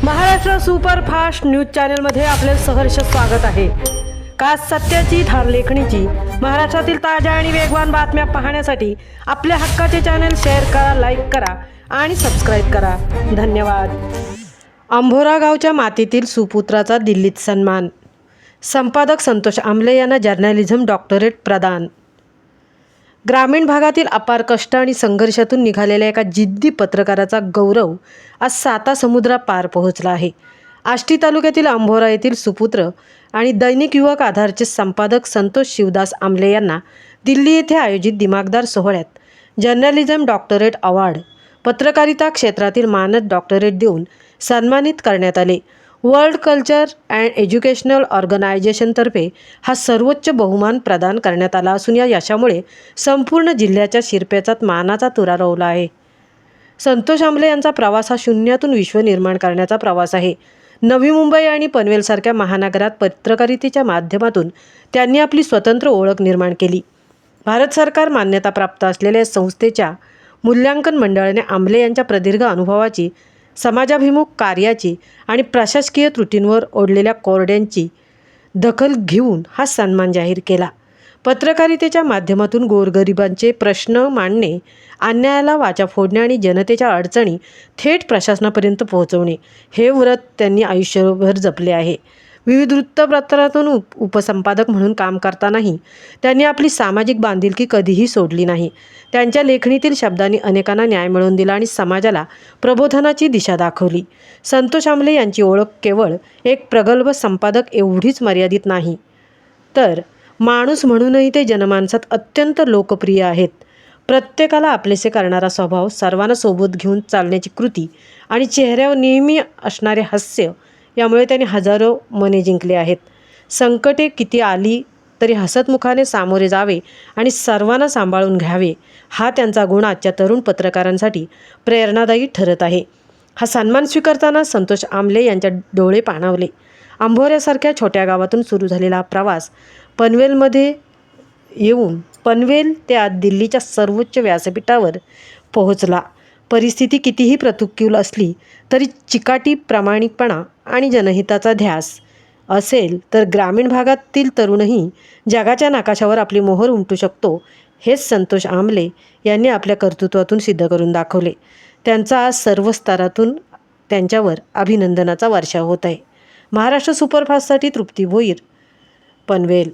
Maharashtra superfast news चॅनलमध्ये आपले सहर्ष स्वागत आहे। खास सत्याची थार लेखणीची महाराष्ट्रातील ताज्या आणि वेगवान बातम्या पाहण्यासाठी आपल्या हक्काचे चॅनल शेअर करा, लाईक करा आणि सबस्क्राईब करा। धन्यवाद। अंभोरा गावच्या मातीतील सुपुत्राचा दिल्लीत सन्मान। संपादक संतोष आमले यांना जर्नलिझम डॉक्टरेट प्रदान। ग्रामीण भागातील अपार कष्ट आणि संघर्षातून निघालेल्या एका जिद्दी पत्रकाराचा गौरव आज सातासमुद्रापार पोहोचला आहे। आष्टी तालुक्यातील अंभोरा येथील सुपुत्र आणि दैनिक युवक आधारचे संपादक संतोष शिवदास आमले यांना दिल्ली येथे आयोजित दिमागदार सोहळ्यात जर्नलिझम डॉक्टरेट अवॉर्ड पत्रकारिता क्षेत्रातील मानद डॉक्टरेट देऊन सन्मानित करण्यात आले। वर्ल्ड कल्चर अँड एज्युकेशनल ऑर्गनायझेशनतर्फे हा सर्वोच्च बहुमान प्रदान करण्यात आला असून या यशामुळे संपूर्ण जिल्ह्याच्या शिरपेचात मानाचा तुरा रोवला आहे। संतोष आमले यांचा प्रवास हा शून्यातून विश्व निर्माण करण्याचा प्रवास आहे। नवी मुंबई आणि पनवेलसारख्या महानगरात पत्रकारितेच्या माध्यमातून त्यांनी आपली स्वतंत्र ओळख निर्माण केली। भारत सरकार मान्यताप्राप्त असलेल्या संस्थेच्या मूल्यांकन मंडळाने आमले यांच्या प्रदीर्घ अनुभवाची, समाजाभिमुख कार्याची आणि प्रशासकीय त्रुटींवर ओढलेल्या कोरड्यांची दखल घेऊन हा सन्मान जाहीर केला। पत्रकारितेच्या माध्यमातून गोरगरिबांचे प्रश्न मांडणे, अन्यायाला वाचा फोडणे आणि जनतेच्या अडचणी थेट प्रशासनापर्यंत पोहोचवणे हे व्रत त्यांनी आयुष्यभर जपले आहे। विविध वृत्तपत्रातून उपसंपादक म्हणून काम करतानाही त्यांनी आपली सामाजिक बांधिलकी कधीही सोडली नाही। त्यांच्या लेखणीतील शब्दांनी अनेकांना न्याय मिळवून दिला आणि समाजाला प्रबोधनाची दिशा दाखवली। संतोष आमले यांची ओळख केवळ एक प्रगल्भ संपादक एवढीच मर्यादित नाही, तर माणूस म्हणूनही ते जनमानसात अत्यंत लोकप्रिय आहेत। प्रत्येकाला आपलेसे करणारा स्वभाव, सर्वांना सोबत घेऊन चालण्याची कृती आणि चेहऱ्यावर नेहमी असणारे हास्य यामुळे त्यांनी हजारो मने जिंकले आहेत। संकटे किती आली तरी हसतमुखाने सामोरे जावे आणि सर्वांना सांभाळून घ्यावे हा त्यांचा गुण आजच्या तरुण पत्रकारांसाठी प्रेरणादायी ठरत आहे। हा सन्मान स्वीकारताना संतोष आमले यांच्या डोळे पाणावले। अंभोऱ्यासारख्या छोट्या गावातून सुरू झालेला हा प्रवास पनवेलमध्ये येऊन पनवेल ते आज दिल्लीच्या सर्वोच्च व्यासपीठावर पोहोचला। परिस्थिती कितीही प्रतिकूल असली तरी चिकाटी, प्रामाणिकपणा आणि जनहिताचा ध्यास असेल तर ग्रामीण भागातील तरुणही जगाच्या नकाशावर आपली मोहर उमटू शकतो, हेच संतोष आमले यांनी आपल्या कर्तृत्वातून सिद्ध करून दाखवले। त्यांचा आज सर्व स्तरातून त्यांच्यावर अभिनंदनाचा वर्षाव होत आहे। महाराष्ट्र सुपरफास्टसाठी तृप्ती भोईर, पनवेल।